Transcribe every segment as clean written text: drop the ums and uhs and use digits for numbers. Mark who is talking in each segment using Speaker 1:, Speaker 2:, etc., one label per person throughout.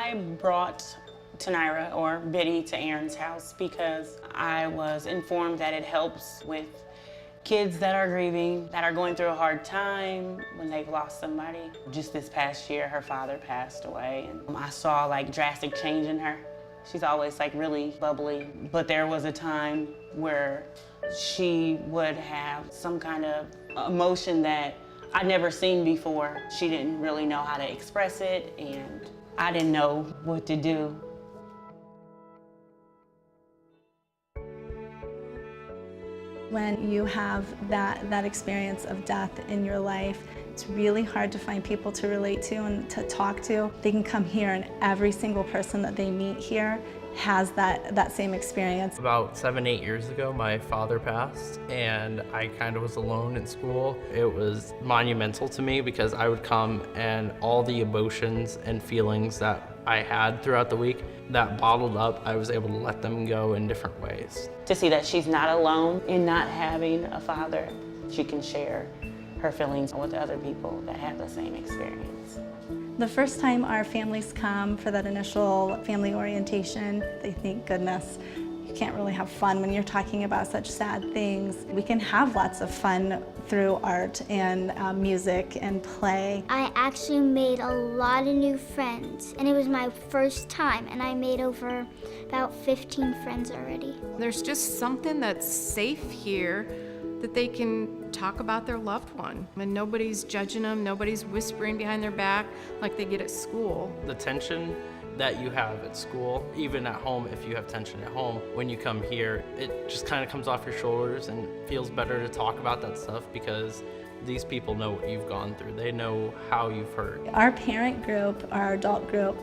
Speaker 1: I brought Tanira, or Biddy, to Aaron's house because I was informed that it helps with kids that are grieving, that are going through a hard time when they've lost somebody. Just this past year, her father passed away, and I saw like drastic change in her. She's always like really bubbly, but there was a time where she would have some kind of emotion that I'd never seen before. She didn't really know how to express it, and I didn't know what to do.
Speaker 2: When you have that experience of death in your life, it's really hard to find people to relate to and to talk to. They can come here and every single person that they meet here has that same experience.
Speaker 3: About 7, 8 years ago, my father passed and I kind of was alone in school. It was monumental to me because I would come and all the emotions and feelings that I had throughout the week, that bottled up, I was able to let them go in different ways.
Speaker 1: To see that she's not alone in not having a father, she can share her feelings with other people that have the same experience.
Speaker 2: The first time our families come for that initial family orientation, they think, goodness, you can't really have fun when you're talking about such sad things. We can have lots of fun through art and music and play.
Speaker 4: I actually made a lot of new friends, and it was my first time, and I made over about 15 friends already.
Speaker 5: There's just something that's safe here that they can talk about their loved one. And nobody's judging them, nobody's whispering behind their back like they get at school.
Speaker 3: The tension that you have at school, even at home, if you have tension at home, when you come here, it just kind of comes off your shoulders and feels better to talk about that stuff because these people know what you've gone through. They know how you've hurt.
Speaker 2: Our parent group, our adult group,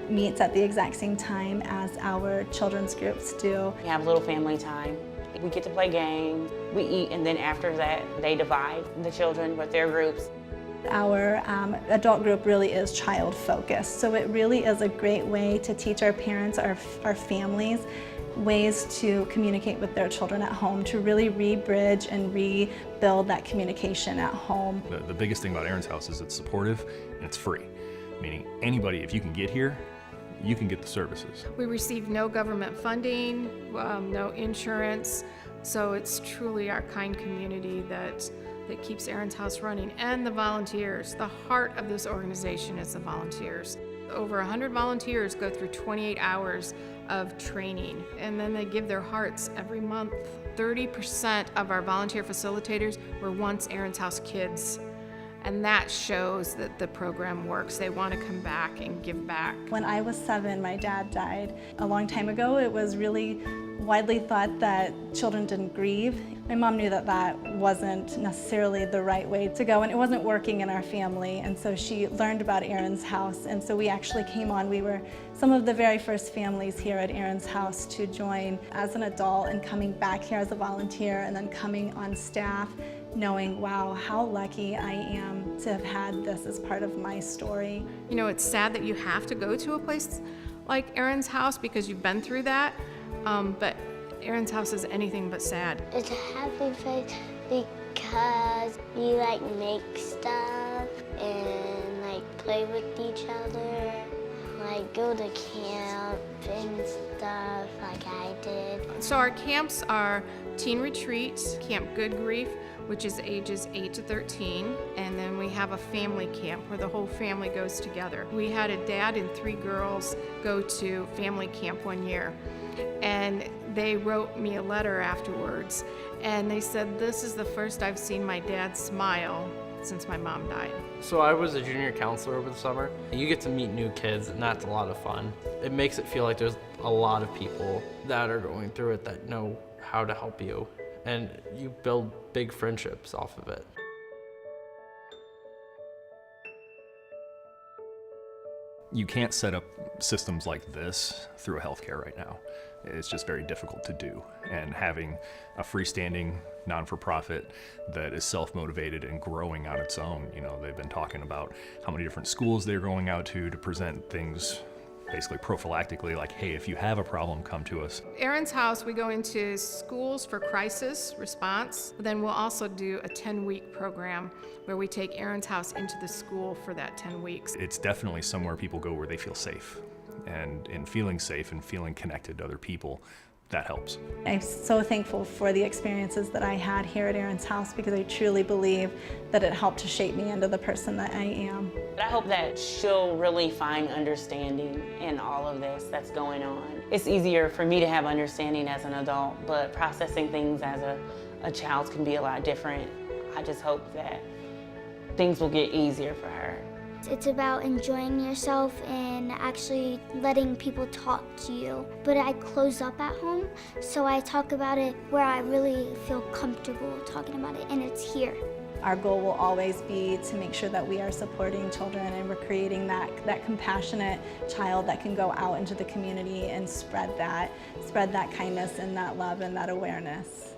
Speaker 2: meets at the exact same time as our children's groups do.
Speaker 1: We have a little family time. We get to play games, we eat, and then after that, they divide the children with their groups.
Speaker 2: Our adult group really is child-focused, so it really is a great way to teach our parents, our families, ways to communicate with their children at home, to really re-bridge and rebuild that communication at home.
Speaker 6: The biggest thing about Aaron's House is it's supportive and it's free, meaning anybody, if you can get here, you can get the services.
Speaker 5: We receive no government funding, no insurance, so it's truly our kind community that keeps Aaron's House running, and the volunteers. The heart of this organization is the volunteers. Over 100 volunteers go through 28 hours of training, and then they give their hearts every month. 30% of our volunteer facilitators were once Aaron's House kids, and that shows that the program works. They want to come back and give back.
Speaker 2: When I was 7, my dad died. A long time ago, it was really widely thought that children didn't grieve. My mom knew that that wasn't necessarily the right way to go, and it wasn't working in our family, and so she learned about Aaron's House, and so we actually came on. We were some of the very first families here at Aaron's House to join as an adult and coming back here as a volunteer and then coming on staff, knowing, wow, how lucky I am to have had this as part of my story.
Speaker 5: You know, it's sad that you have to go to a place like Aaron's House because you've been through that, but Aaron's House is anything but sad.
Speaker 4: It's a happy place because we like make stuff and like play with each other, like go to camp and stuff like I did.
Speaker 5: So our camps are Teen Retreat, Camp Good Grief, which is ages 8 to 13, and then we have a family camp where the whole family goes together. We had a dad and 3 girls go to family camp one year, and they wrote me a letter afterwards, and they said, this is the first I've seen my dad smile since my mom died.
Speaker 3: So I was a junior counselor over the summer. You get to meet new kids, and that's a lot of fun. It makes it feel like there's a lot of people that are going through it that know how to help you, and you build big friendships off of it.
Speaker 6: You can't set up systems like this through healthcare right now. It's just very difficult to do. And having a freestanding non-for-profit that is self-motivated and growing on its own, you know, they've been talking about how many different schools they're going out to present things basically prophylactically, like, hey, if you have a problem, come to us.
Speaker 5: Aaron's House, we go into schools for crisis response. Then we'll also do a 10-week program where we take Aaron's House into the school for that 10 weeks.
Speaker 6: It's definitely somewhere people go where they feel safe. And in feeling safe and feeling connected to other people, that helps.
Speaker 2: I'm so thankful for the experiences that I had here at Aaron's House because I truly believe that it helped to shape me into the person that I am.
Speaker 1: But I hope that she'll really find understanding in all of this that's going on. It's easier for me to have understanding as an adult, but processing things as a child can be a lot different. I just hope that things will get easier for her.
Speaker 4: It's about enjoying yourself and actually letting people talk to you. But I close up at home, so I talk about it where I really feel comfortable talking about it, and it's here.
Speaker 2: Our goal will always be to make sure that we are supporting children and we're creating that compassionate child that can go out into the community and spread that kindness and that love and that awareness.